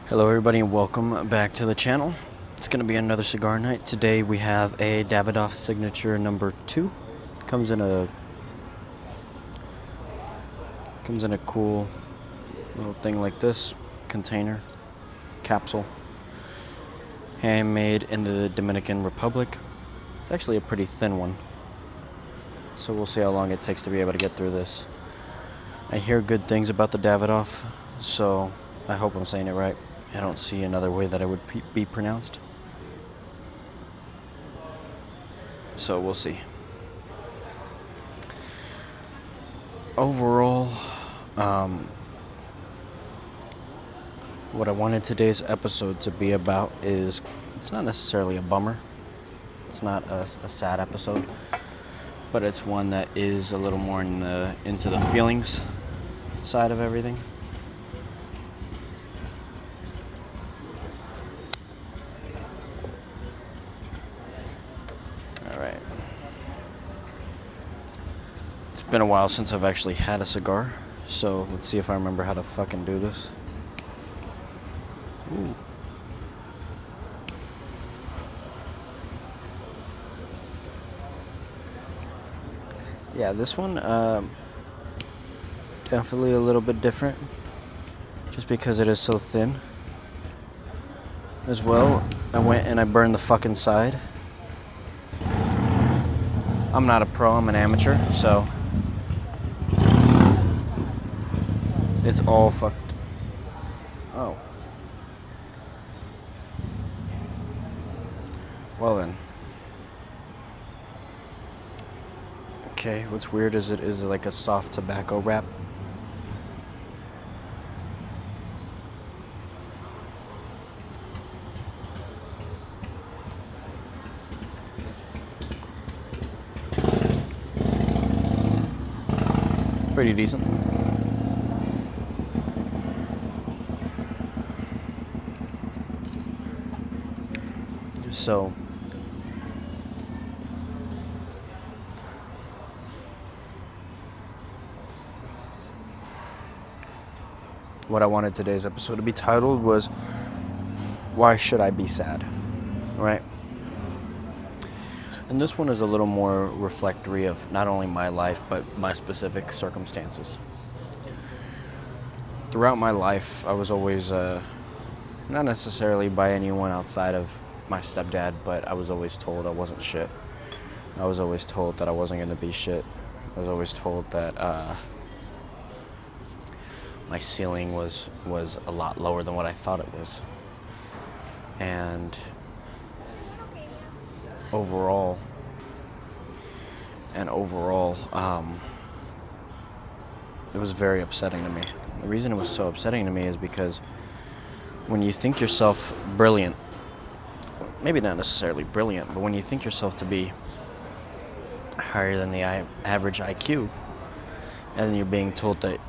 Hello everybody and welcome back to the channel. It's going to be another cigar night. Today we have a Davidoff Signature number 2. Comes in a cool little thing like this, container, capsule. Handmade in the Dominican Republic. It's actually a pretty thin one. So we'll see how long it takes to be able to get through this. I hear good things about the Davidoff, so I hope I'm saying it right. I don't see another way that it would be pronounced. So we'll see. Overall, what I wanted today's episode to be about is, it's not necessarily a bummer. It's not a sad episode, but it's one that is a little more into the feelings side of everything. Alright. It's been a while since I've actually had a cigar, so let's see if I remember how to fucking do this. Ooh. Yeah, this one, definitely a little bit different, just because it is so thin. As well, I went and I burned the fucking side. I'm not a pro, I'm an amateur, so it's all fucked. Oh. Well then. Okay, what's weird is it is like a soft tobacco wrap. Pretty decent. So what I wanted today's episode to be titled was, why should I be sad? Right? And this one is a little more reflectory of not only my life, but my specific circumstances. Throughout my life, I was always, not necessarily by anyone outside of my stepdad, but I was always told I wasn't shit. I was always told that I wasn't going to be shit. I was always told that my ceiling was a lot lower than what I thought it was. And overall, it was very upsetting to me. The reason it was so upsetting to me is because when you think yourself brilliant, maybe not necessarily brilliant, but when you think yourself to be higher than the average IQ, and then you're being told that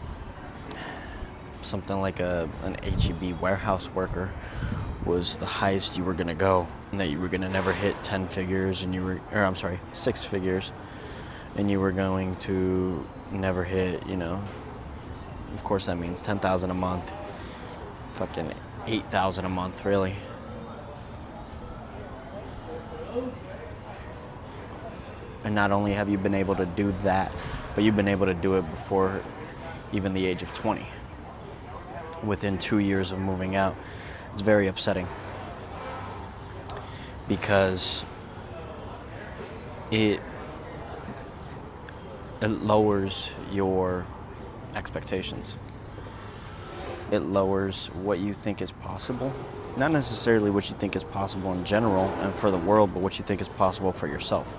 something like an HEB warehouse worker was the highest you were going to go, and that you were going to never hit 10 figures, and 6 figures, and you were going to never hit, of course that means 10,000 a month, fucking 8,000 a month, really. And not only have you been able to do that, but you've been able to do it before even the age of 20. Within 2 years of moving out. It's very upsetting. Because it lowers your expectations. It lowers what you think is possible. Not necessarily what you think is possible in general and for the world, but what you think is possible for yourself.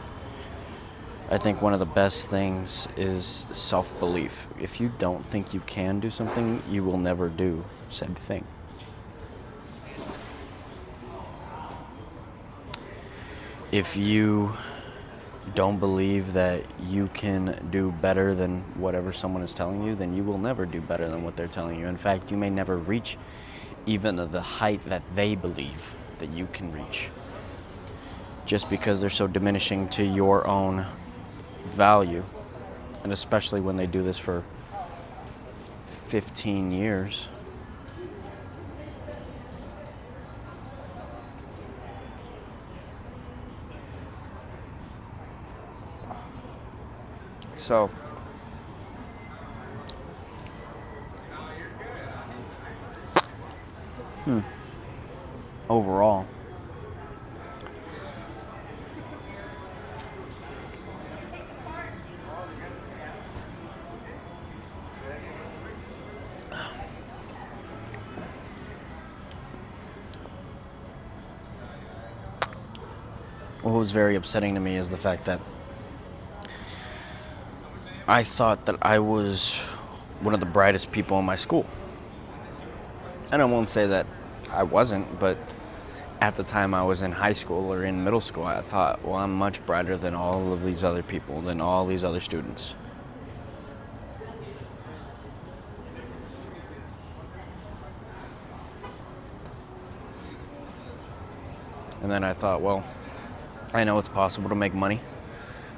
I think one of the best things is self-belief. If you don't think you can do something, you will never do said thing. If you don't believe that you can do better than whatever someone is telling you, then you will never do better than what they're telling you. In fact, you may never reach even the height that they believe that you can reach, just because they're so diminishing to your own value. And especially when they do this for 15 years, So, overall, what was very upsetting to me is the fact that I thought that I was one of the brightest people in my school. And I won't say that I wasn't, but at the time I was in high school or in middle school, I thought, well, I'm much brighter than all of these other people, than all these other students. And then I thought, well, I know it's possible to make money.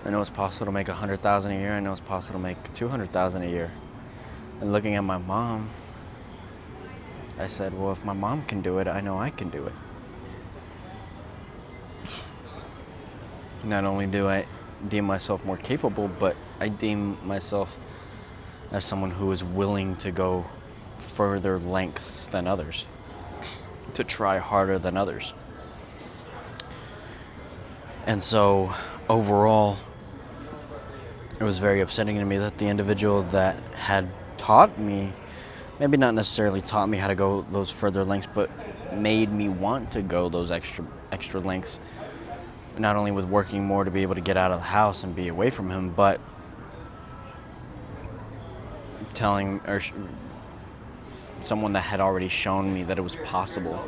I know it's possible to make $100,000 a year. I know it's possible to make $200,000 a year. And looking at my mom, I said, well, if my mom can do it, I know I can do it. Not only do I deem myself more capable, but I deem myself as someone who is willing to go further lengths than others, to try harder than others. And so, overall, it was very upsetting to me that the individual that had taught me, maybe not necessarily taught me how to go those further lengths, but made me want to go those extra lengths, not only with working more to be able to get out of the house and be away from him, but telling or someone that had already shown me that it was possible.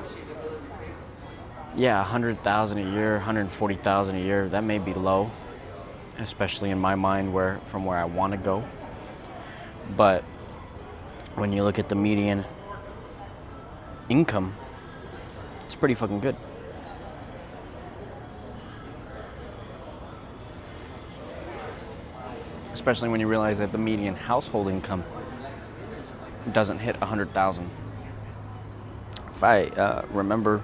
Yeah, $100,000 a year, $140,000 a year, that may be low, especially in my mind from where I want to go. But when you look at the median income, it's pretty fucking good. Especially when you realize that the median household income doesn't hit $100,000. If I remember,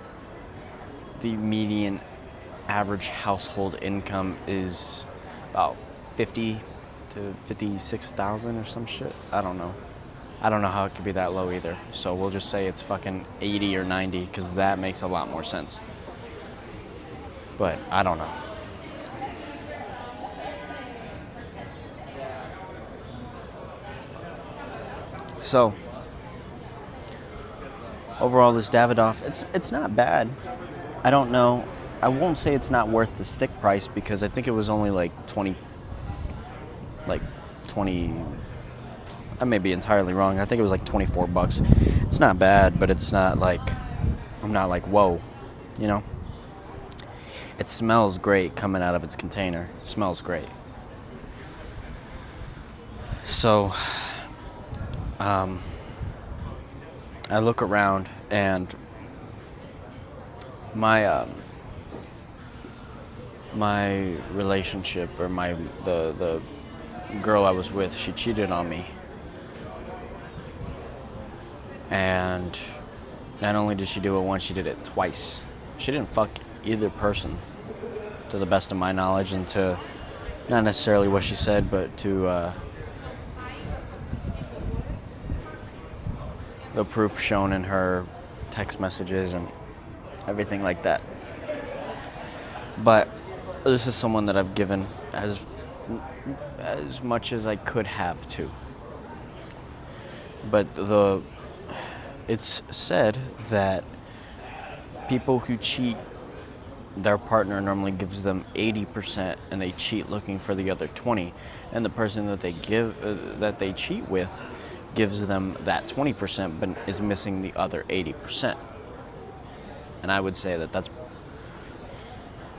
the median average household income is about 50 to 56,000 or some shit. I don't know how it could be that low either. So we'll just say it's fucking 80 or 90, because that makes a lot more sense. But I don't know. So overall, this Davidoff, it's not bad. I don't know. I won't say it's not worth the stick price, because I think it was only like 20. I may be entirely wrong. I think it was like $24. It's not bad, but it's not like, I'm not like, whoa, you know? It smells great coming out of its container. It smells great. So, I look around, and my relationship, or the girl I was with, she cheated on me. And not only did she do it once, she did it twice. She didn't fuck either person, to the best of my knowledge, and to not necessarily what she said, but to the proof shown in her text messages and everything like that. But this is someone that I've given as much as I could have to. But it's said that people who cheat, their partner normally gives them 80%, and they cheat looking for the other 20%. And the person that they cheat with gives them that 20%, but is missing the other 80%. And I would say that that's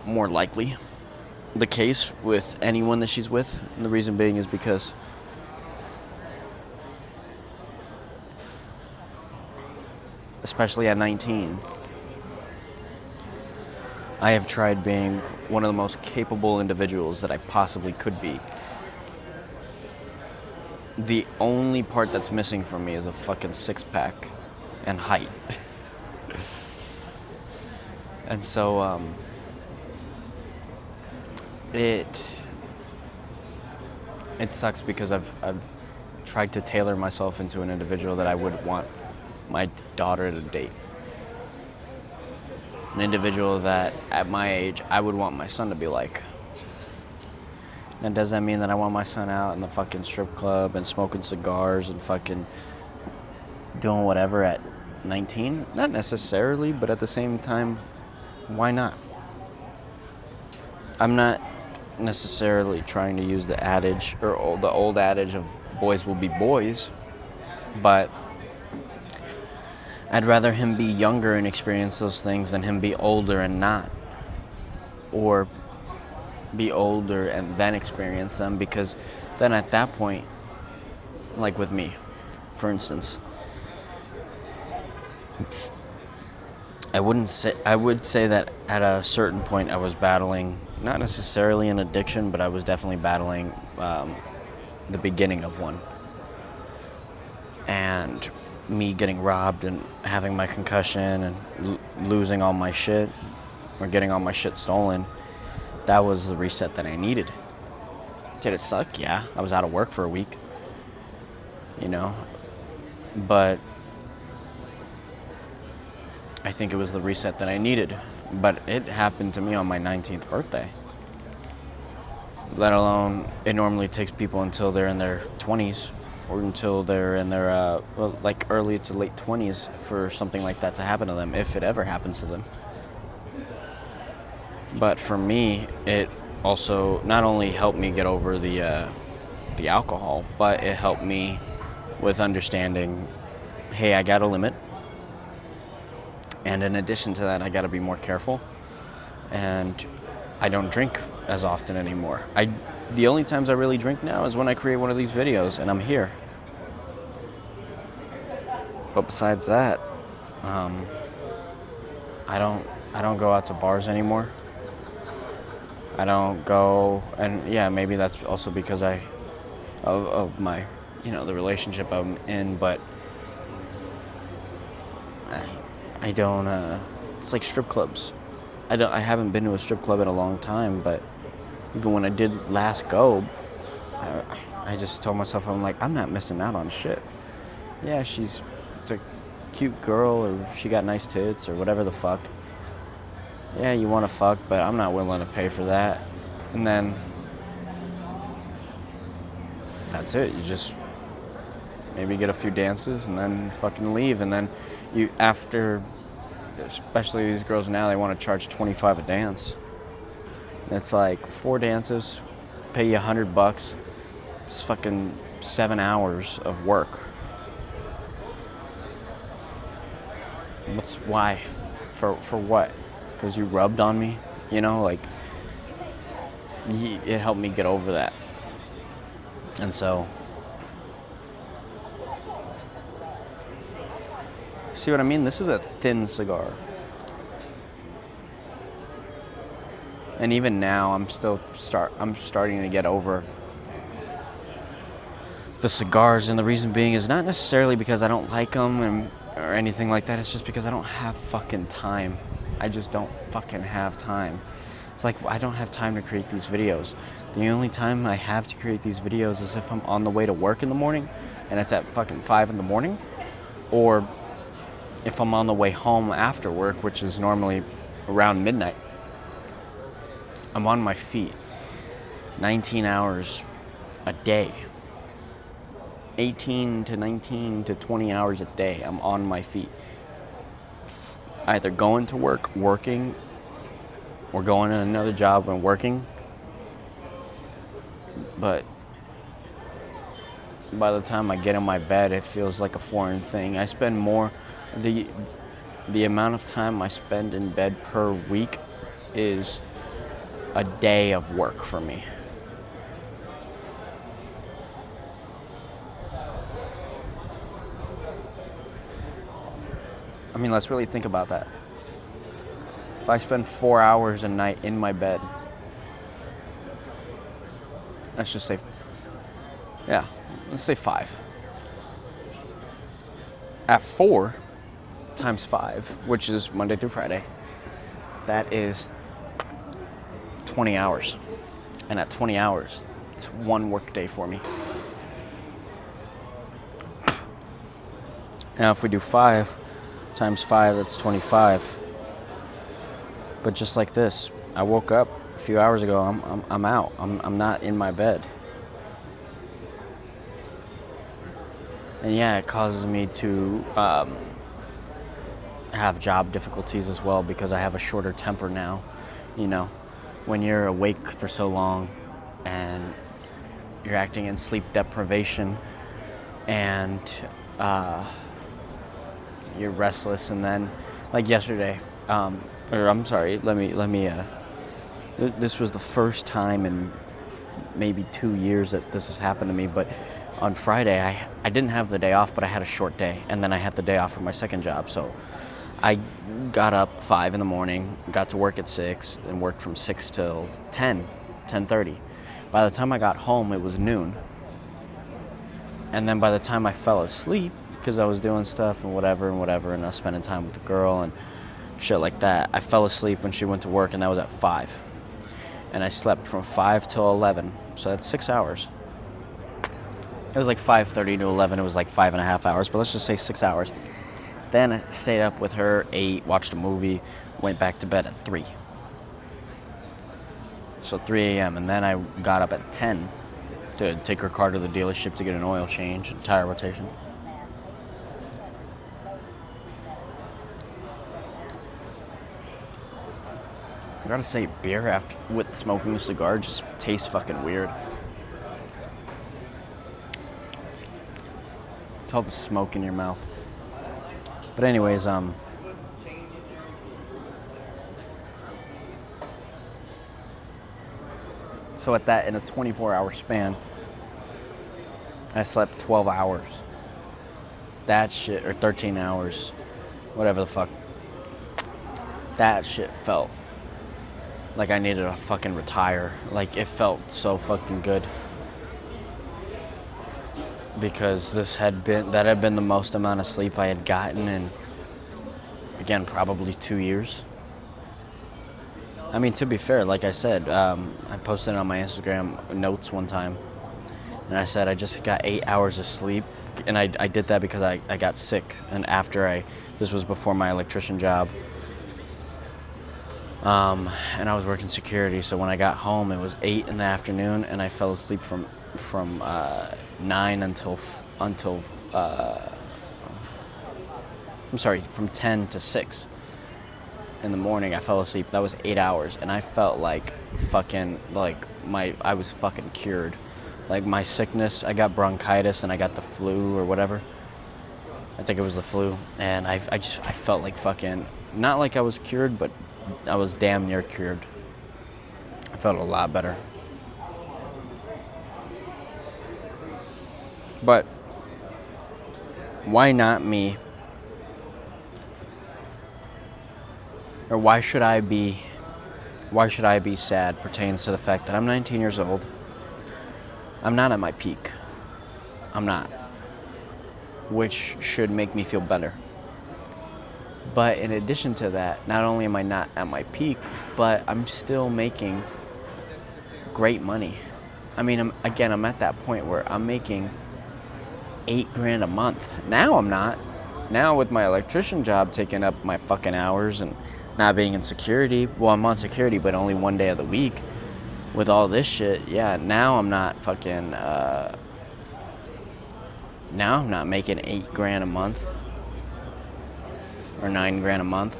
more likely the case with anyone that she's with. And the reason being is because especially at 19, I have tried being one of the most capable individuals that I possibly could be. The only part that's missing from me is a fucking six-pack and height. And so, it sucks because I've tried to tailor myself into an individual that I would want my daughter to date. An individual that, at my age, I would want my son to be like. And does that mean that I want my son out in the fucking strip club and smoking cigars and fucking doing whatever at 19? Not necessarily, but at the same time, why not? I'm not necessarily trying to use the adage, or the old adage of boys will be boys, but I'd rather him be younger and experience those things than him be older and not. Or be older and then experience them, because then at that point, like with me, for instance, I would say that at a certain point I was battling, not necessarily an addiction, but I was definitely battling the beginning of one. And me getting robbed and having my concussion and losing all my shit, or getting all my shit stolen, that was the reset that I needed. Did it suck? Yeah. I was out of work for a week, but I think it was the reset that I needed. But it happened to me on my 19th birthday. Let alone, it normally takes people until they're in their 20s, or until they're in their, early to late 20s for something like that to happen to them, if it ever happens to them. But for me, it also not only helped me get over the alcohol, but it helped me with understanding, hey, I got a limit. And in addition to that, I got to be more careful. And I don't drink as often anymore. The only times I really drink now is when I create one of these videos and I'm here. But besides that, I don't go out to bars anymore. I don't go, and yeah, maybe that's also because of my, the relationship I'm in, but I don't, it's like strip clubs. I haven't been to a strip club in a long time, but even when I did last go, I just told myself, I'm not missing out on shit. Yeah, it's a cute girl, or she got nice tits, or whatever the fuck. Yeah, you want to fuck, but I'm not willing to pay for that. And then that's it. You just maybe get a few dances and then fucking leave. And then especially these girls now, they want to charge $25 a dance. And it's like 4 dances, pay you $100. It's fucking 7 hours of work. Why? For what? Because you rubbed on me, it helped me get over that. And so, see what I mean? This is a thin cigar. And even now, I'm starting to get over the cigars, and the reason being is not necessarily because I don't like them or anything like that. It's just because I don't have fucking time. I just don't fucking have time. It's like, I don't have time to create these videos. The only time I have to create these videos is if I'm on the way to work in the morning, and it's at fucking 5 in the morning, or if I'm on the way home after work, which is normally around midnight. I'm on my feet 19 hours a day. 18 to 19 to 20 hours a day, I'm on my feet. Either going to work, working, or going to another job and working. But by the time I get in my bed, it feels like a foreign thing. I spend more, the amount of time I spend in bed per week is a day of work for me. I mean, let's really think about that. If I spend 4 hours a night in my bed, let's just say, let's say 5. At 4 times 5, which is Monday through Friday, that is 20 hours. And at 20 hours, It's one work day for me. Now if we do 5 times 5, that's 25. But just like this, I woke up a few hours ago. I'm out. I'm not in my bed. And yeah, it causes me to have job difficulties as well because I have a shorter temper now. You know, when you're awake for so long and you're acting in sleep deprivation and you're restless, and then like yesterday, this was the first time in maybe 2 years that this has happened to me, but on Friday I didn't have the day off, but I had a short day, and then I had the day off for my second job. So I got up 5 in the morning, got to work at 6, and worked from 6 till 10:30. By the time I got home, it was noon. And then by the time I fell asleep, because I was doing stuff and whatever, and I was spending time with the girl and shit like that, I fell asleep when she went to work, and that was at 5. And I slept from 5 till 11, so that's 6 hours. It was like 5:30 to 11, it was like 5.5 hours, but let's just say 6 hours. Then I stayed up with her, ate, watched a movie, went back to bed at 3. So 3 a.m., and then I got up at 10 to take her car to the dealership to get an oil change and tire rotation. I gotta say, beer after with smoking a cigar just tastes fucking weird. It's all the smoke in your mouth. But anyways, so at that, in a 24-hour span, I slept 12 hours. That shit, or 13 hours, whatever the fuck. That shit felt like I needed to fucking retire. Like, it felt so fucking good. Because that had been the most amount of sleep I had gotten in, again, probably 2 years. I mean, to be fair, like I said, I posted on my Instagram notes one time, and I said I just got 8 hours of sleep, and I did that because I got sick, and this was before my electrician job, and I was working security, so when I got home, it was 8 in the afternoon, and I fell asleep from 9 until from 10 to 6 in the morning. I fell asleep. That was 8 hours, and I felt like fucking I was fucking cured. Like, my sickness, I got bronchitis and I got the flu or whatever. I think it was the flu, and I felt like fucking, not like I was cured, but I was damn near cured. I felt a lot better. But why not me? Or why should I be sad pertains to the fact that I'm 19 years old. I'm not at my peak. I'm not. Which should make me feel better. But in addition to that, not only am I not at my peak, but I'm still making great money. I mean, I'm at that point where I'm making $8,000 a month. Now I'm not. Now with my electrician job taking up my fucking hours and not being in security. Well, I'm on security, but only one day of the week. With all this shit, yeah, now I'm not fucking, now I'm not making $8,000 a month. Or $9,000 a month.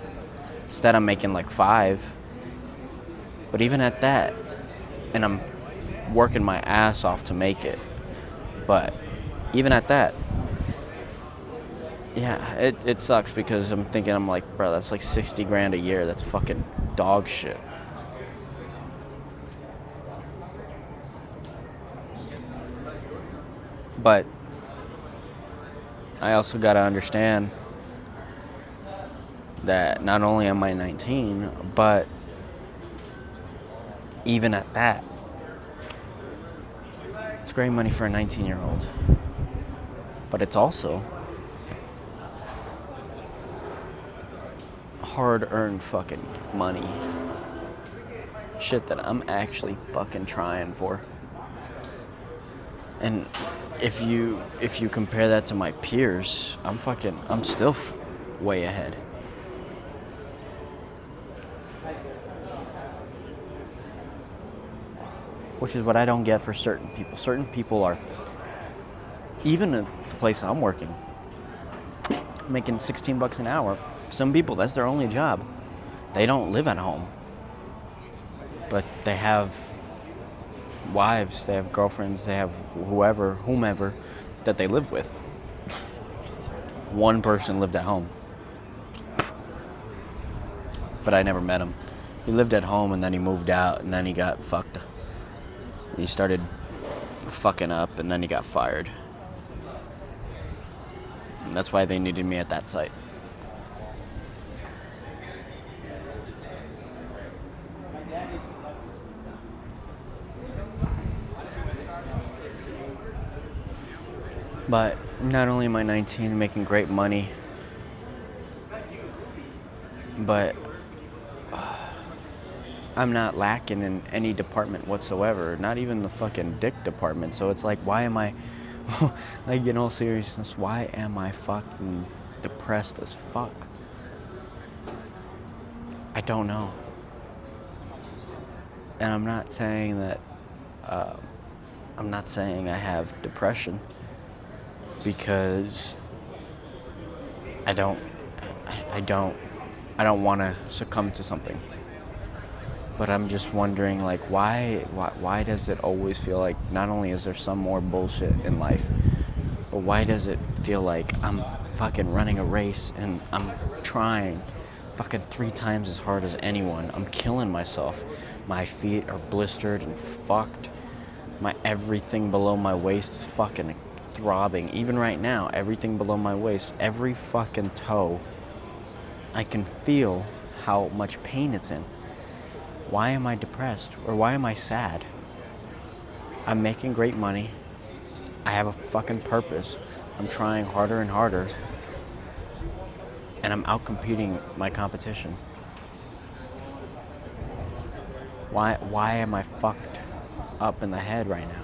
Instead, I'm making like 5. But even at that, and I'm working my ass off to make it. But even at that, yeah, it sucks because I'm like, bro, that's like $60,000 a year. That's fucking dog shit. But I also gotta understand that not only am I 19, but even at that, it's great money for a 19-year-old. But it's also hard-earned fucking money. Shit that I'm actually fucking trying for. And if you compare that to my peers, I'm still way ahead. Which is what I don't get for certain people. Certain people are, even at the place I'm working, making $16 an hour. Some people, that's their only job. They don't live at home, but they have wives, they have girlfriends, they have whomever that they live with. One person lived at home, but I never met him. He lived at home and then he moved out and then he got fucked. He started fucking up and then he got fired. And that's why they needed me at that site. But not only am I 19 making great money, but I'm not lacking in any department whatsoever, not even the fucking dick department. So it's like, why am I, like, in all seriousness, why am I fucking depressed as fuck? I don't know. And I'm not saying that, I'm not saying I have depression, because I don't want to succumb to something. But I'm just wondering, like, why does it always feel like not only is there some more bullshit in life, but why does it feel like I'm fucking running a race and I'm trying fucking 3 times as hard as anyone. I'm killing myself. My feet are blistered and fucked. My everything below my waist is fucking throbbing. Even right now, everything below my waist, every fucking toe, I can feel how much pain it's in. Why am I depressed? Or why am I sad? I'm making great money. I have a fucking purpose. I'm trying harder and harder. And I'm outcompeting my competition. Why am I fucked up in the head right now?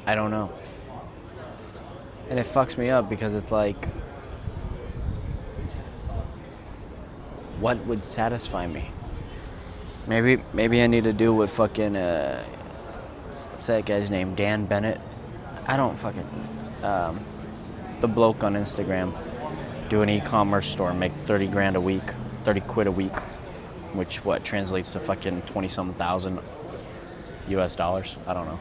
I don't know. And it fucks me up because it's like, what would satisfy me? Maybe I need to do what fucking, what's that guy's name? Dan Bennett? I don't fucking, the bloke on Instagram, do an e-commerce store, make 30 grand a week, 30 quid a week, which what translates to fucking 20-some thousand US dollars. I don't know.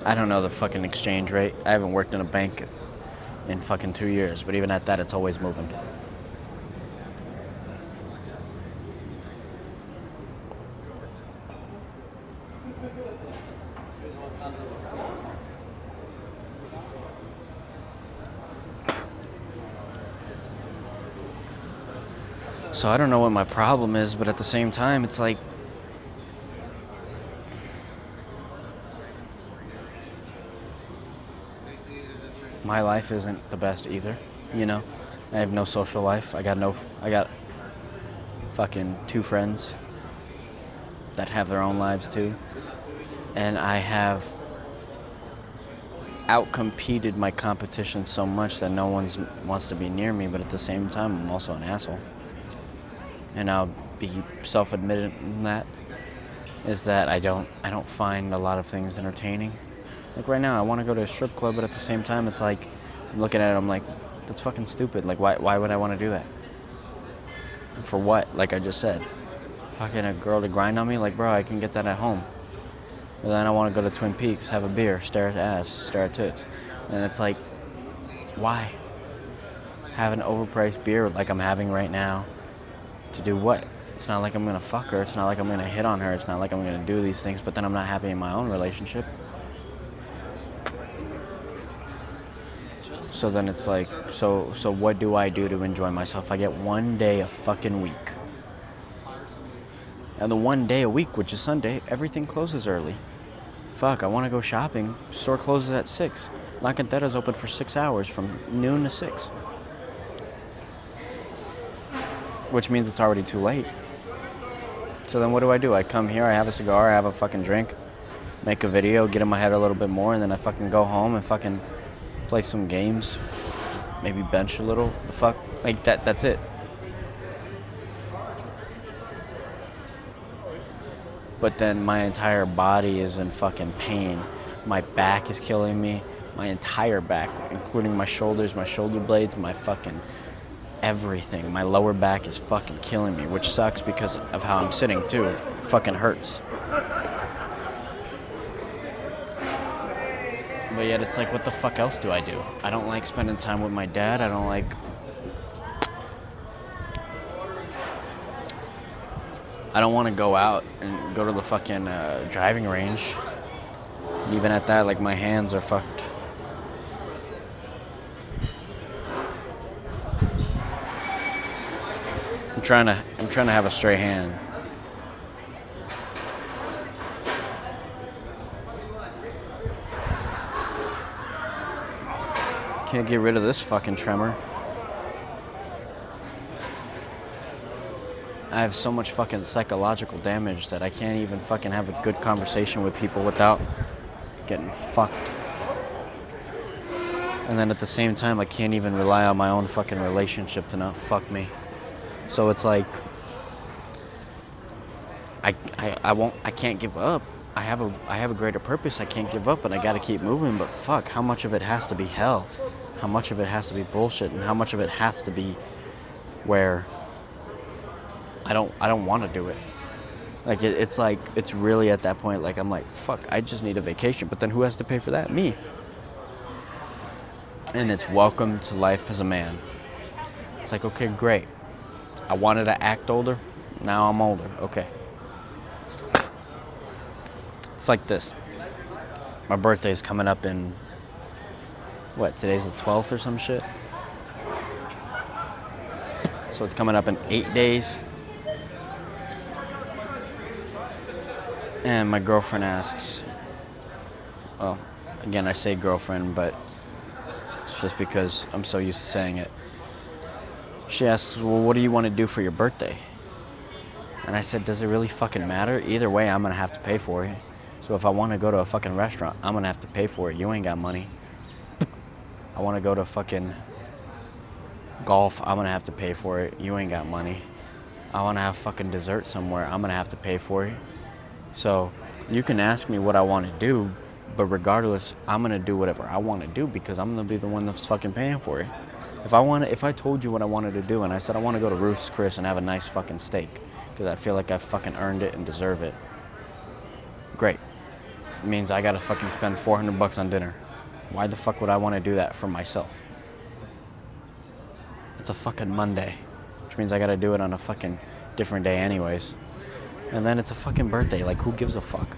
I don't know the fucking exchange rate. I haven't worked in a bank in fucking 2 years, but even at that, it's always moving. So I don't know what my problem is, but at the same time, it's like, my life isn't the best either, you know? I have no social life. I got fucking 2 friends that have their own lives too. And I have outcompeted my competition so much that no one wants to be near me, but at the same time, I'm also an asshole. And I'll be self-admitted in that, is that I don't find a lot of things entertaining. Like right now, I want to go to a strip club, but at the same time, it's like, I'm looking at it, I'm like, that's fucking stupid. Like, why would I want to do that? For what? Like I just said. Fucking a girl to grind on me? Like, bro, I can get that at home. But then I want to go to Twin Peaks, have a beer, stare at ass, stare at tits. And it's like, why? Have an overpriced beer like I'm having right now. To do what? It's not like I'm going to fuck her. It's not like I'm going to hit on her. It's not like I'm going to do these things, but then I'm not happy in my own relationship. So then it's like, so what do I do to enjoy myself? I get 1 day a fucking week. And the 1 day a week, which is Sunday, everything closes early. fuck, I want to go shopping. Store closes at 6. La Cantera's open for 6 hours from noon to 6. Which means it's already too late. So then what do? I come here, I have a cigar, I have a fucking drink, make a video, get in my head a little bit more, and then I fucking go home and fucking play some games. Maybe bench a little. The fuck? Like, that's it. But then my entire body is in fucking pain. My back is killing me. My entire back, including my shoulders, my shoulder blades, my fucking everything. My lower back is fucking killing me, which sucks because of how I'm sitting too. It fucking hurts. But yet it's like, what the fuck else do I do? I don't like spending time with my dad. I don't want to go out and go to the fucking driving range. And even at that, like, my hands are fucked. I'm trying to have a straight hand. Can't get rid of this fucking tremor. I have so much fucking psychological damage that I can't even fucking have a good conversation with people without getting fucked. And then at the same time, I can't even rely on my own fucking relationship to not fuck me. So it's like, I can't give up. I have a greater purpose. I can't give up, and I gotta keep moving. But fuck, how much of it has to be hell? How much of it has to be bullshit? And how much of it has to be where I don't want to do it? Like, it's like, it's really at that point, like, I'm like, fuck, I just need a vacation. But then who has to pay for that? Me. And it's welcome to life as a man. It's like, okay, great. I wanted to act older. Now I'm older. Okay. It's like this. My birthday is coming up in, today's the 12th or some shit? So it's coming up in 8 days. And my girlfriend asks, well, again, I say girlfriend, but it's just because I'm so used to saying it. She asks, well, what do you want to do for your birthday? And I said, does it really fucking matter? Either way, I'm going to have to pay for it. So if I want to go to a fucking restaurant, I'm going to have to pay for it. You ain't got money. I want to go to fucking golf, I'm going to have to pay for it. You ain't got money. I want to have fucking dessert somewhere, I'm going to have to pay for it. So you can ask me what I want to do, but regardless, I'm going to do whatever I want to do because I'm going to be the one that's fucking paying for it. If I told you what I wanted to do and I said I want to go to Ruth's Chris and have a nice fucking steak because I feel like I fucking earned it and deserve it, great. It means I got to fucking spend $400 on dinner. Why the fuck would I want to do that for myself? It's a fucking Monday, which means I got to do it on a fucking different day anyways. And then it's a fucking birthday. Like, who gives a fuck?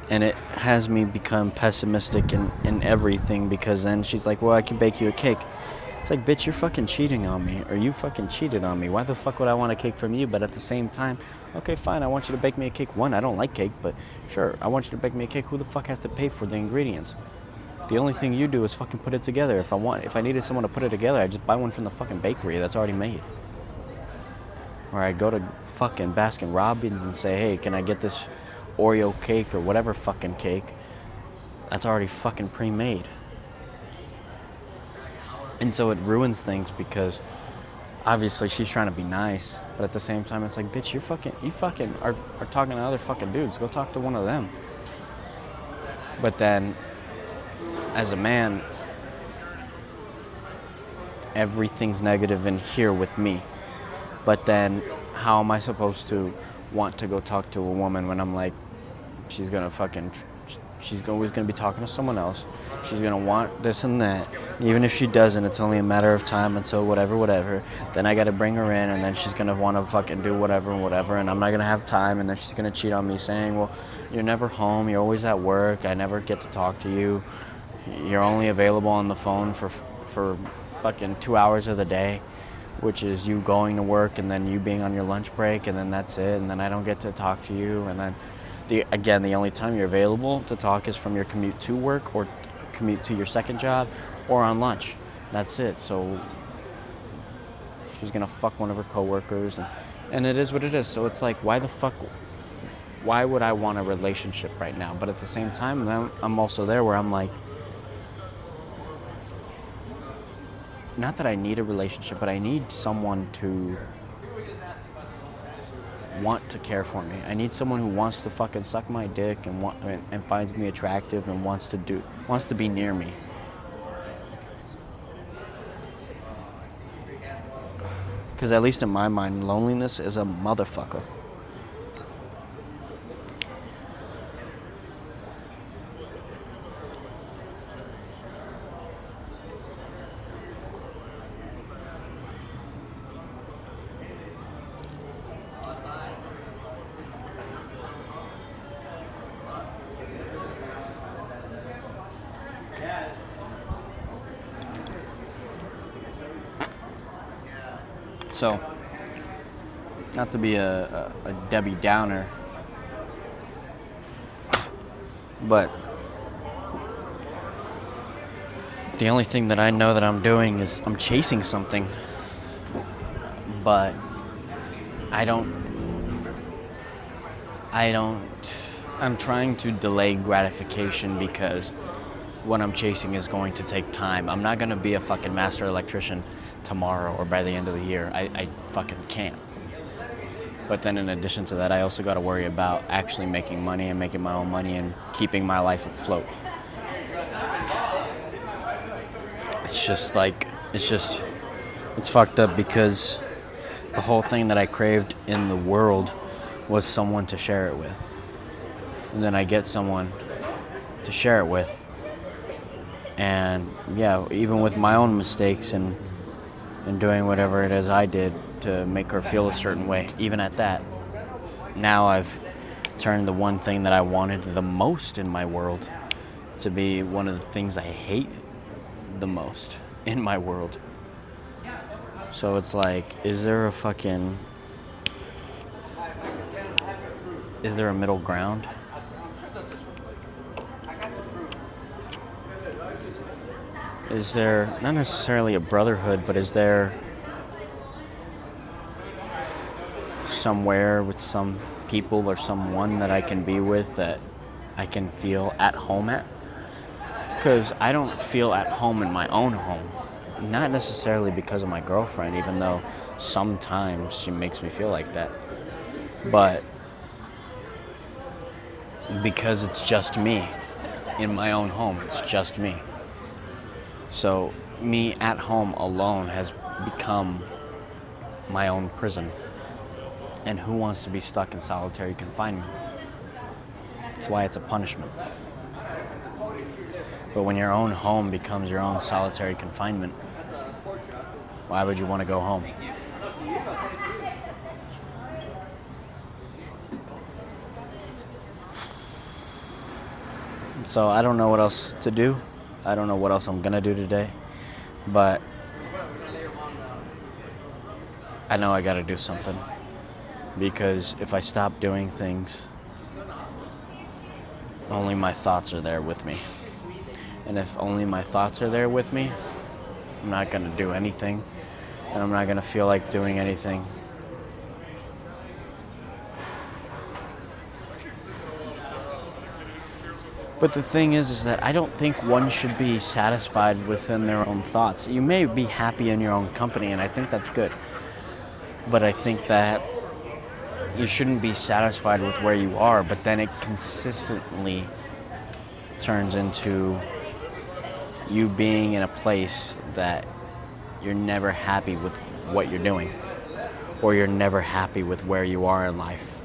And it has me become pessimistic in everything because then she's like, well, I can bake you a cake. It's like, bitch, you're fucking cheating on me, or you fucking cheated on me. Why the fuck would I want a cake from you? But at the same time, okay, fine, I want you to bake me a cake. One, I don't like cake, but sure, I want you to bake me a cake. Who the fuck has to pay for the ingredients? The only thing you do is fucking put it together. If I needed someone to put it together, I'd just buy one from the fucking bakery that's already made. Or I go to fucking Baskin Robbins and say, hey, can I get this Oreo cake or whatever fucking cake that's already fucking pre-made. And so it ruins things because obviously she's trying to be nice, but at the same time it's like, bitch, you fucking are talking to other fucking dudes. Go talk to one of them. But then as a man, everything's negative in here with me. But then how am I supposed to want to go talk to a woman when I'm like, she's always gonna be talking to someone else. She's gonna want this and that. Even if she doesn't, it's only a matter of time until whatever. Then I gotta bring her in, and then she's gonna want to fucking do whatever, and I'm not gonna have time, and then she's gonna cheat on me saying, well, you're never home, you're always at work, I never get to talk to you. You're only available on the phone for fucking 2 hours of the day. which is you going to work and then you being on your lunch break, and then that's it, and then I don't get to talk to you, and then the only time you're available to talk is from your commute to work or commute to your second job or on lunch. That's it. So she's gonna fuck one of her coworkers, and it is what it is. So it's like, why would I want a relationship right now? But at the same time, I'm also there where I'm like, not that I need a relationship, but I need someone to want to care for me. I need someone who wants to fucking suck my dick and finds me attractive and wants to be near me. Because at least in my mind, loneliness is a motherfucker. So, not to be a Debbie Downer, but the only thing that I know that I'm doing is I'm chasing something, but I'm trying to delay gratification because what I'm chasing is going to take time. I'm not going to be a fucking master electrician tomorrow or by the end of the year. I fucking can't. But then in addition to that, I also got to worry about actually making money and making my own money and keeping my life afloat. It's fucked up because the whole thing that I craved in the world was someone to share it with. And then I get someone to share it with. And yeah, even with my own mistakes and doing whatever it is I did to make her feel a certain way, even at that, now I've turned the one thing that I wanted the most in my world to be one of the things I hate the most in my world. So it's like, is there a middle ground? Is there not necessarily a brotherhood, but is there somewhere with some people or someone that I can be with that I can feel at home at? Because I don't feel at home in my own home. Not necessarily because of my girlfriend, even though sometimes she makes me feel like that. But because it's just me in my own home. It's just me. So me at home alone has become my own prison. And who wants to be stuck in solitary confinement? That's why it's a punishment. But when your own home becomes your own solitary confinement, why would you want to go home? So I don't know what else to do. I don't know what else I'm gonna do today, but I know I gotta do something, because if I stop doing things, only my thoughts are there with me. And if only my thoughts are there with me, I'm not gonna do anything, and I'm not gonna feel like doing anything. But the thing is that I don't think one should be satisfied within their own thoughts. You may be happy in your own company, and I think that's good. But I think that you shouldn't be satisfied with where you are, but then it consistently turns into you being in a place that you're never happy with what you're doing, or you're never happy with where you are in life.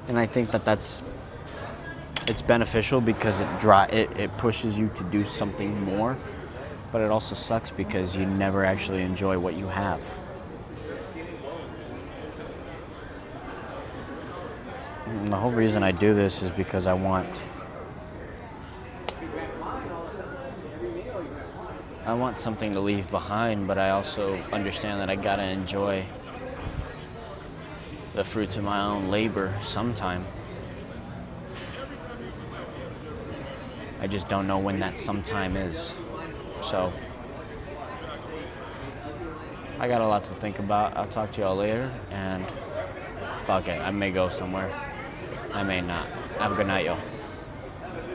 And I think that it's beneficial because it pushes you to do something more, but it also sucks because you never actually enjoy what you have. And the whole reason I do this is because I want I want something to leave behind, but I also understand that I gotta enjoy the fruits of my own labor sometime. I just don't know when that sometime is. So, I got a lot to think about. I'll talk to y'all later, and fuck it, I may go somewhere. I may not. Have a good night, y'all.